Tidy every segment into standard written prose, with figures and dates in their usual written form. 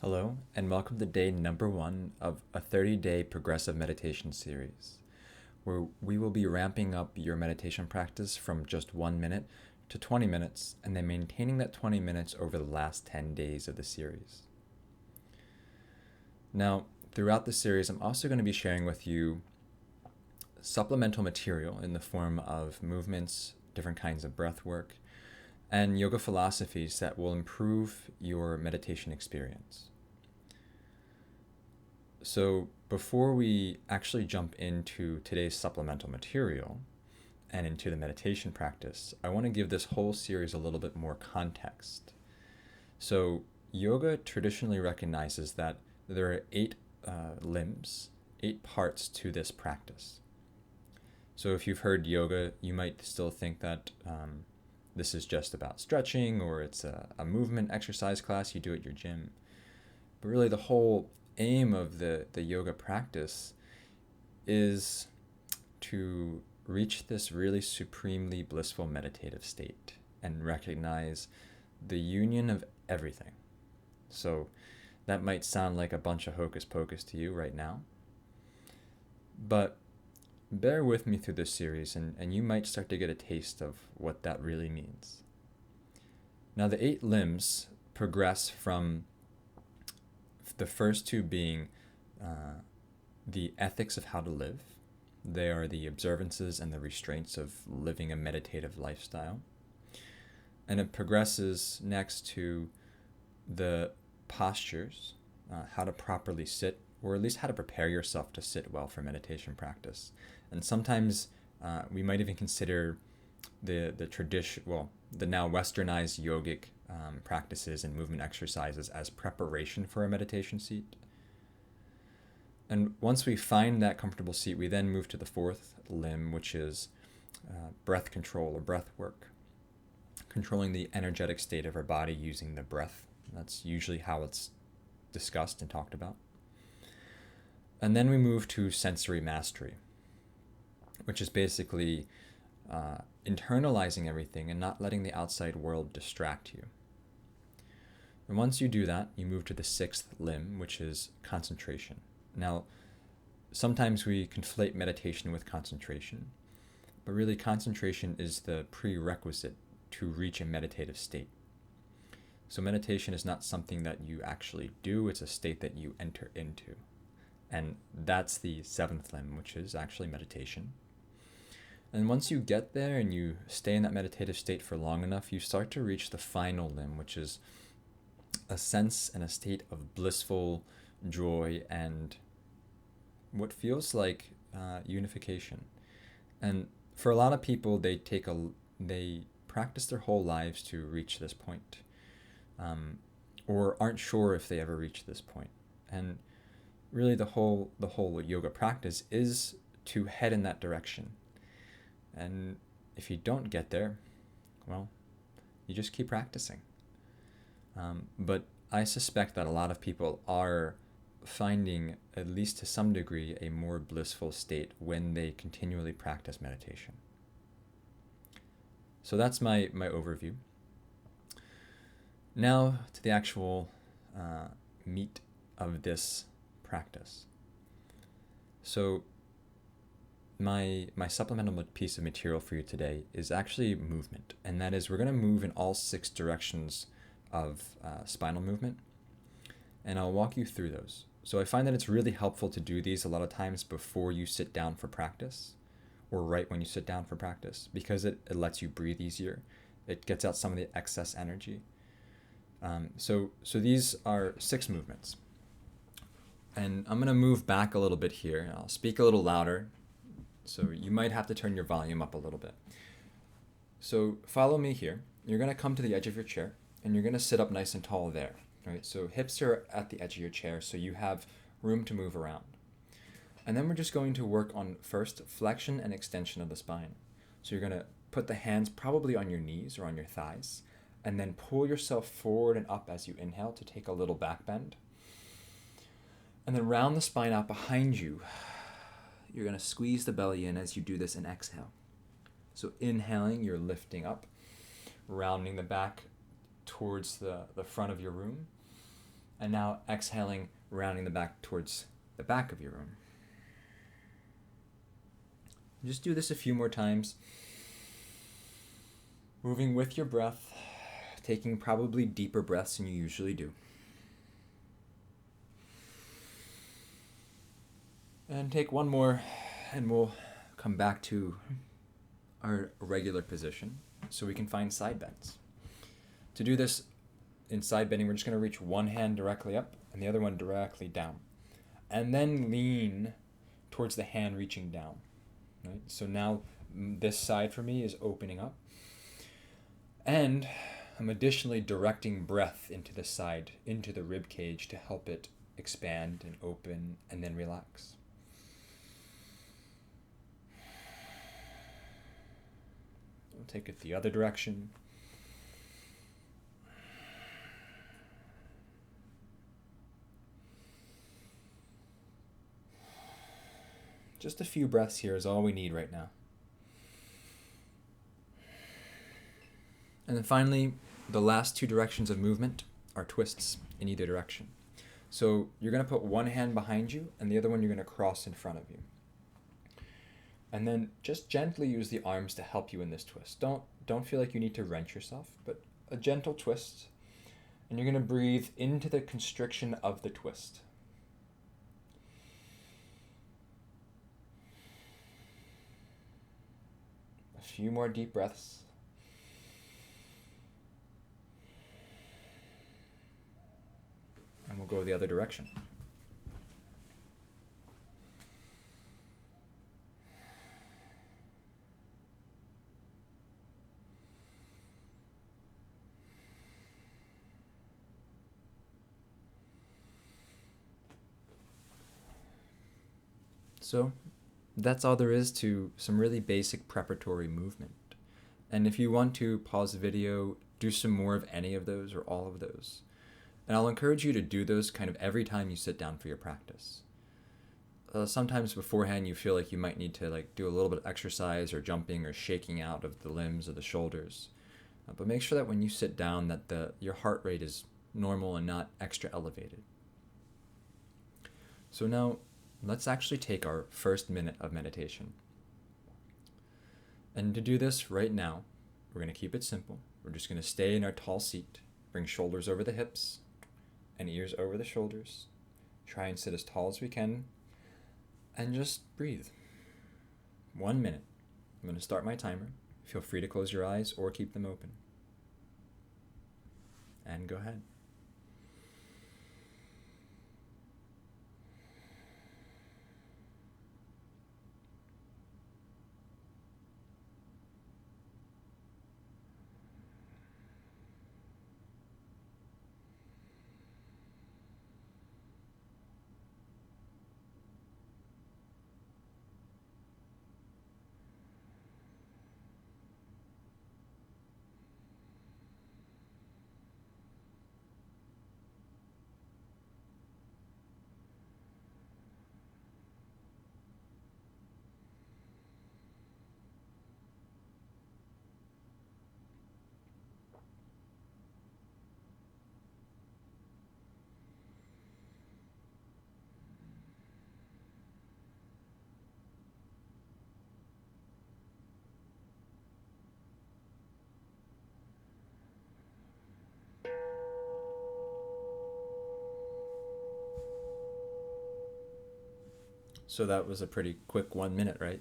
Hello, and welcome to day number 1 of a 30-day progressive meditation series, where we will be ramping up your meditation practice from just 1 minute to 20 minutes, and then maintaining that 20 minutes over the last 10 days of the series. Now, throughout the series, I'm also going to be sharing with you supplemental material in the form of movements, different kinds of breath work, and yoga philosophies that will improve your meditation experience. So before we actually jump into today's supplemental material and into the meditation practice, I want to give this whole series a little bit more context. So yoga traditionally recognizes that there are 8 limbs, 8 parts to this practice. So if you've heard yoga, you might still think that this is just about stretching, or it's a movement exercise class you do at your gym. But really the whole aim of the yoga practice is to reach this really supremely blissful meditative state and recognize the union of everything. So that might sound like a bunch of hocus pocus to you right now, but bear with me through this series and you might start to get a taste of what that really means. Now, the 8 limbs progress from the first 2 being the ethics of how to live. They are the observances and the restraints of living a meditative lifestyle. And it progresses next to the postures, how to properly sit, or at least how to prepare yourself to sit well for meditation practice. And sometimes we might even consider the now westernized yogic practices and movement exercises as preparation for a meditation seat. And once we find that comfortable seat, we then move to the 4th limb, which is breath control or breath work, controlling the energetic state of our body using the breath. That's usually how it's discussed and talked about. And then we move to sensory mastery, which is basically internalizing everything and not letting the outside world distract you. And once you do that, you move to the 6th limb, which is concentration. Now, sometimes we conflate meditation with concentration, but really concentration is the prerequisite to reach a meditative state. So meditation is not something that you actually do, it's a state that you enter into. And that's the 7th limb, which is actually meditation. And once you get there and you stay in that meditative state for long enough, you start to reach the final limb, which is a sense and a state of blissful joy and what feels like unification. And for a lot of people, they practice their whole lives to reach this point, or aren't sure if they ever reach this point. And really, the whole yoga practice is to head in that direction. And if you don't get there, well, you just keep practicing. But I suspect that a lot of people are finding, at least to some degree, a more blissful state when they continually practice meditation. So that's my overview. Now to the actual meat of this practice. So my supplemental piece of material for you today is actually movement, and that is we're going to move in all 6 directions of spinal movement, and I'll walk you through those. So I find that it's really helpful to do these a lot of times before you sit down for practice, or right when you sit down for practice, because it lets you breathe easier. It gets out some of the excess energy. So these are 6 movements. And I'm going to move back a little bit here. I'll speak a little louder, so you might have to turn your volume up a little bit. So follow me here. You're going to come to the edge of your chair, and you're going to sit up nice and tall there. Right? So hips are at the edge of your chair, so you have room to move around. And then we're just going to work on first flexion and extension of the spine. So you're going to put the hands probably on your knees or on your thighs, and then pull yourself forward and up as you inhale to take a little back bend. And then round the spine out behind you. You're going to squeeze the belly in as you do this and exhale. So inhaling, you're lifting up, rounding the back towards the front of your room. And now exhaling, rounding the back towards the back of your room. Just do this a few more times. Moving with your breath, taking probably deeper breaths than you usually do. And take one more, and we'll come back to our regular position so we can find side bends. To do this in side bending, we're just going to reach one hand directly up and the other one directly down. And then lean towards the hand reaching down. Right? So now this side for me is opening up. And I'm additionally directing breath into the side, into the rib cage to help it expand and open and then relax. We'll take it the other direction. Just a few breaths here is all we need right now. And then finally, the last two directions of movement are twists in either direction. So you're going to put one hand behind you and the other one you're going to cross in front of you. And then just gently use the arms to help you in this twist. Don't feel like you need to wrench yourself, but a gentle twist. And you're going to breathe into the constriction of the twist. A few more deep breaths. And we'll go the other direction. So that's all there is to some really basic preparatory movement. And if you want to pause the video, do some more of any of those or all of those. And I'll encourage you to do those kind of every time you sit down for your practice. Sometimes beforehand you feel like you might need to do a little bit of exercise or jumping or shaking out of the limbs or the shoulders. But make sure that when you sit down that your heart rate is normal and not extra elevated. So now let's actually take our first minute of meditation. And to do this right now, we're going to keep it simple. We're just going to stay in our tall seat, bring shoulders over the hips and ears over the shoulders. Try and sit as tall as we can and just breathe. 1 minute. I'm going to start my timer. Feel free to close your eyes or keep them open. And go ahead. So that was a pretty quick 1 minute, right?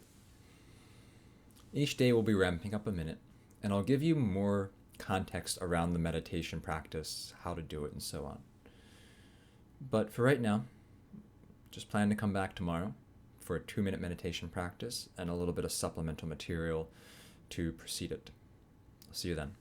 Each day we'll be ramping up a minute, and I'll give you more context around the meditation practice, how to do it, and so on. But for right now, just plan to come back tomorrow for a 2-minute meditation practice and a little bit of supplemental material to precede it. I'll see you then.